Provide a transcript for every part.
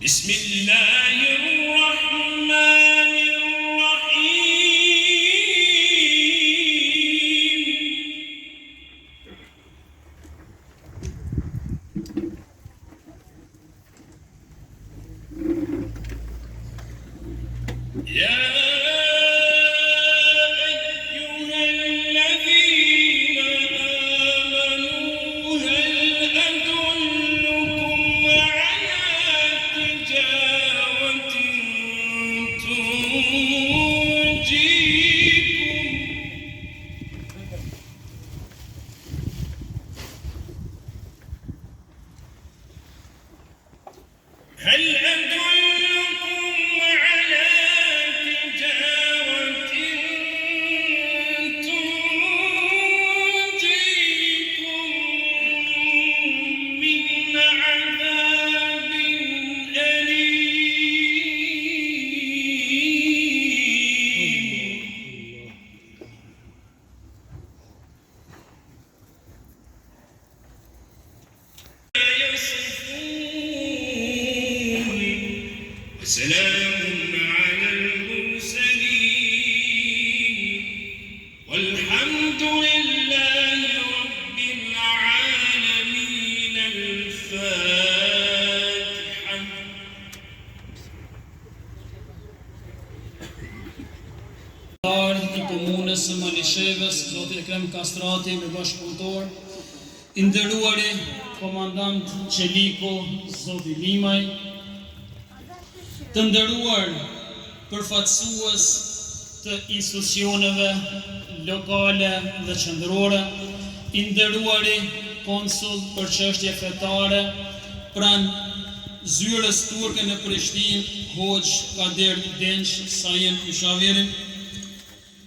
بسم الله الرحمن الرحيم يا هل أدلكم على تجارة تنجيكم من عذاب أليم وسلام على المرسلين والحمد لله رب العالمين. الفاتحة. I komunës së Malishevës, Zoti Ekrem Kastrati me bashkëpunëtor, i nderuari komandant Qeliko, Zoti Limaj, të nderuar përfaqësues të institucioneve lokale dhe qendrore, i nderuari konsul për çështje fetare pranë zyrës turke në Prishtinë, Hoxh Kader Denç Sajen Ishaviri,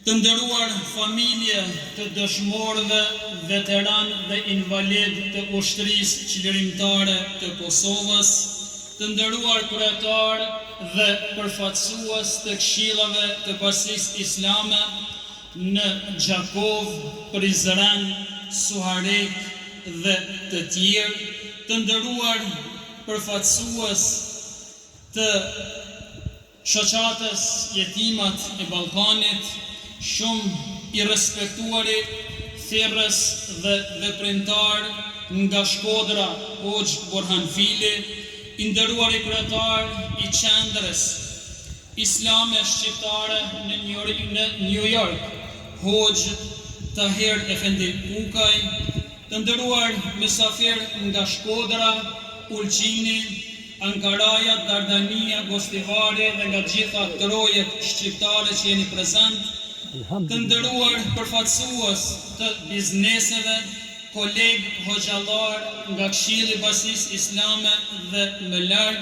të nderuar familje të dëshmorëve, veteran dhe invalid të ushtrisë çlirimtare të Kosovës, të nderuar kryetar dhe përfaqësues të këshillave të Bashkisë Islame në Gjakov, Prizren, Suharek dhe të tjerë, të nderuar përfaqësues të shoqatës Jetimat e Ballkanit, shumë i respektuari thirrës dhe veprimtar nga Shkodra, Hoxh Borhan Fili, i nderuari kryetar i qendrës islame shqiptare në New York, Hoxh Tahir Efendi Kukaj, të nderuar mysafir nga Shkodra, Ulqini, Ankaraja, Dardania, Gostivari dhe nga gjitha trojet shqiptare që jeni prezent, të nderuar përfaqësues të bizneseve, kolegë hoxhallar nga Këshilli i Bashkisë Islame dhe më larg,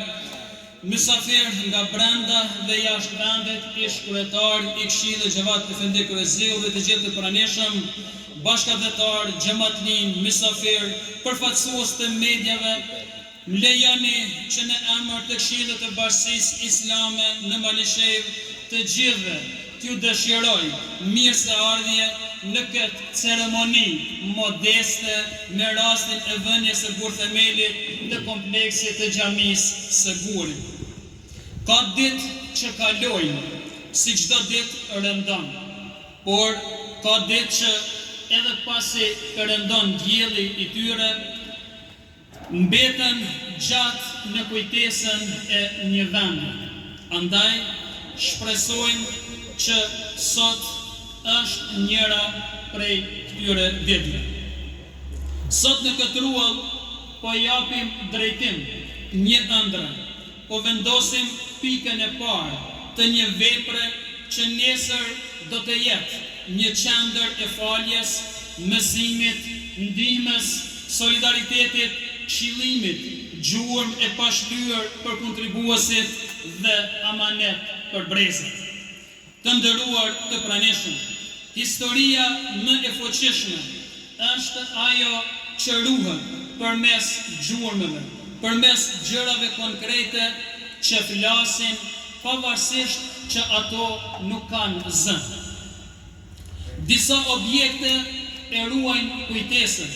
mysafir nga brenda dhe jashtë vendit, ish kryetar i Këshillit Xhavat Efendi Kurreziu dhe të gjithë të pranishëm, bashkëdhetar, xhamatlin, mysafir, përfaqësues të medjave, më lejoni që në emër të Këshillit të Bashkisë Islame në Malishev të gjithëve t'ju dëshiroj mirëseardhje në këtë ceremoni modeste me rastin e vënies së burthemelit të kompleksit të xhamisë së Gurit. Ka ditë që kalojnë, si çdo ditë rëndon, por ka ditë që edhe pasi rëndon dielli i tyre, mbeten gjatë në kujtesën e një vendi. Andaj shpresojmë që sot është njëra prej këtyre ditëve. Sot në këtë ruall po japim drejtim një ëndre, po vendosim pikën e parë të një vepre që nesër do të jetë një qendër e faljes, mësimit, ndihmës, solidaritetit, këshillimit, gjurmë e pashlyer për kontribuesit dhe amanet për brezat. Të nderuar të pranishëm, historia më e fuqishme është ajo që ruhet përmes gjurmëve, përmes gjërave konkrete që flasin pavarësisht që ato nuk kanë zë. Disa objekte e ruajnë kujtesën,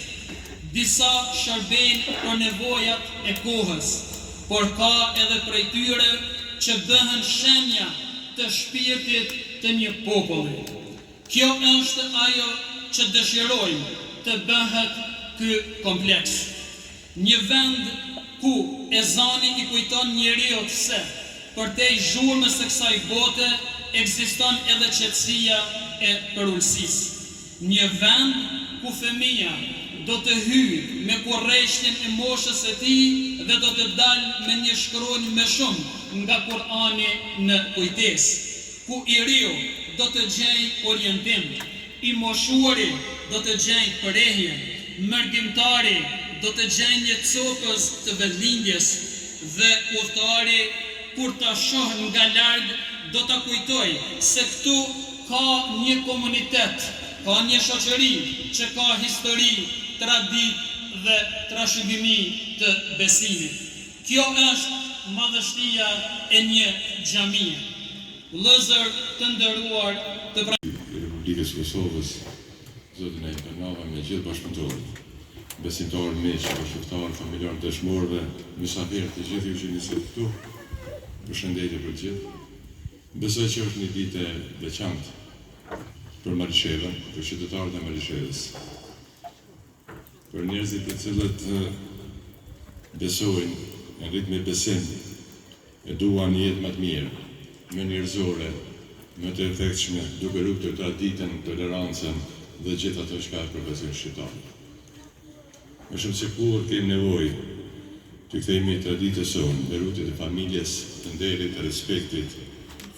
disa shërbejnë për nevojat e kohës, por ka edhe prej tyre që bëhen shenja të shpirtit të një populli. Kjo është ajo që dëshirojmë të bëhet ky kompleks. Një vend ku ezani i kujton njeriut se përtej zhurmës së kësaj bote ekziston edhe qetësia e përullësisë. Një vend ku fëmia do të hyjë me kurreshtin e moshës së tij dhe do të dalë me një shkronjë më shumë nga Kurani në kujtesë, ku i riu do të gjejë orientim, i moshuari do të gjejë përrehje, mërgjimtari do të gjejë një copës të vendlindjes dhe udhtari kur ta shoh nga larg do ta kujtojë se këtu ka një komunitet, ka një shoqëri që ka histori, tradit dhe trashëgimi të besimit. Kjo është madhështia e një xhamie. Vëllezër të nderuar të Republikës Kosovës, zotin e Pernava me gjithë bashkëpunëtorët, besimtarë, miq, bashkëftarë, familjarë, dëshmorë, mysafirë të gjithë ju që nisët këtu, përshëndetje për gjithë. Besoj që është një ditë e veçantë për Marishevën, për qytetarët e Marishevës, për njerëzit të cilët besojnë në ritëm me besim e duan një jetë më të mirë, më njerëzore, më të efektshme, duke rrugtur traditën, tolerancën dhe gjithë ato që ka profesion shqiptar. Më shumë se kur kemi nevojë të kthehemi traditës sonë, me rrugët e familjes, të nderit, të respektit,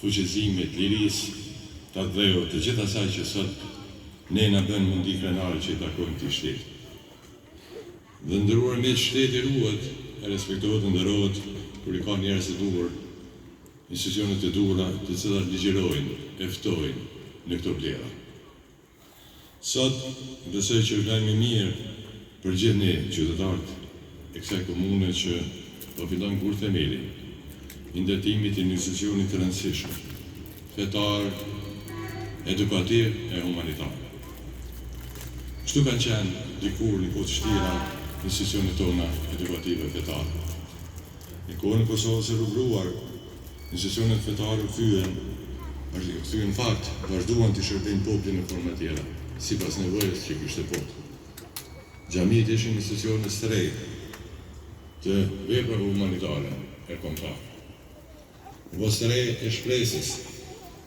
fuqizimit, lirisë, të dheut, të gjithë asaj që sot ne na bën mundi krenare që i takojmë këtij shteti. Dhe ndëruar me shteti ruhet, e respektohet, nderohet, kur i ka njerëz të duhur, institucionet e duhura, të cilat ligjërojnë, e ftojnë në këto vlera. Sot besoj që është lajm i mirë për gjithë ne, qytetarët e kësaj komune që po fillon kur themeli i ndërtimit të një institucioni të rëndësishëm, fetar, edukativ e humanitar. Kështu kanë qenë dikur një kohë të vështira institucionet tona edukative fetare. Në kohën e Kosovës së rrugruar, institucionet fetare kthyen fakt, vazhduan të shërbejnë popullin në forma tjera, sipas nevojës që kishte populli. Xhamiet ishin institucione së reja të veprave humanitare e kombëtare. Vostre e shpresës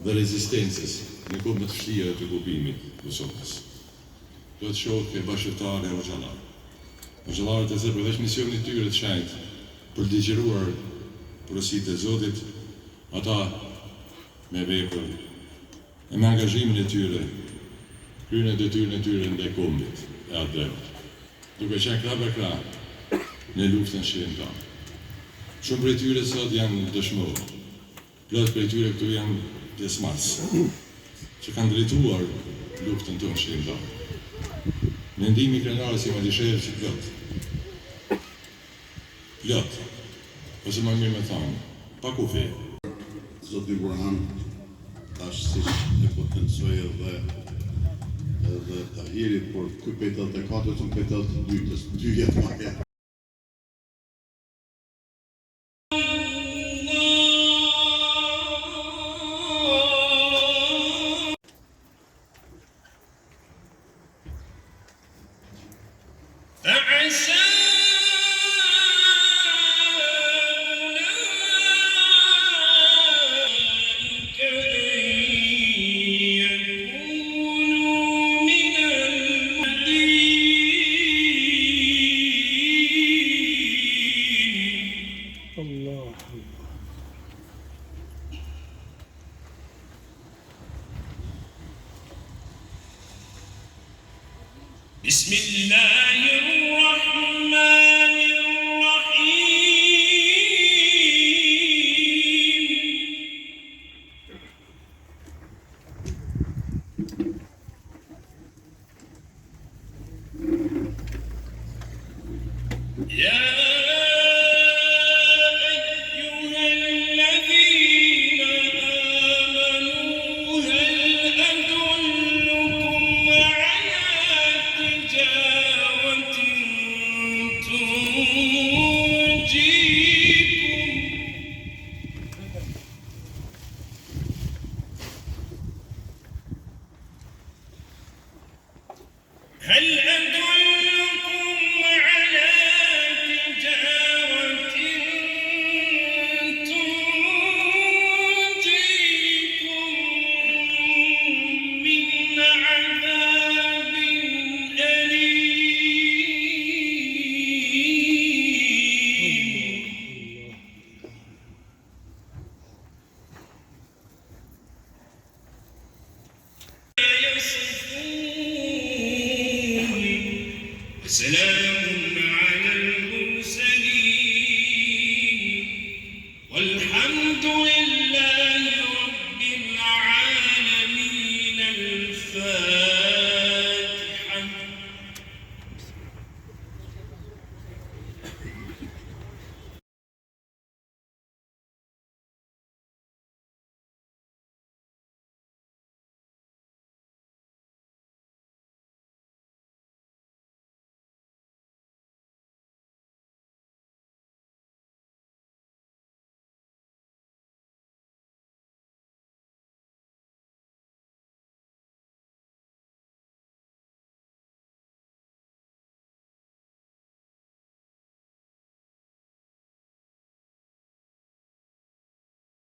dhe rezistencës në kohë më të vështira të okupimit të Kosovës. Do të shohë ke bashkëtarë e hoxhallarë. Hoxhallarët e zë përveç misionit tyre të shenjtë për të ligjëruar porositë e Zotit, ata me veprën e me angazhimin e tyre, kryen e detyrën e tyre ndaj kombit e atdheut, duke qenë krah për krah në luftën shqiptare. Shumë prej tyre sot janë dëshmorë. Plot prej tyre këtu janë pjesëmarrës që kanë drejtuar luftën tonë shqiptare. Mendimi krenar si Marishevë që plot, ose më mirë me thamë, pa kufi. Zoti Burhan, tash siç e potencoj edhe Tahiri, por ky pej 84 është pej 82-s, 2 vjet më herë. يا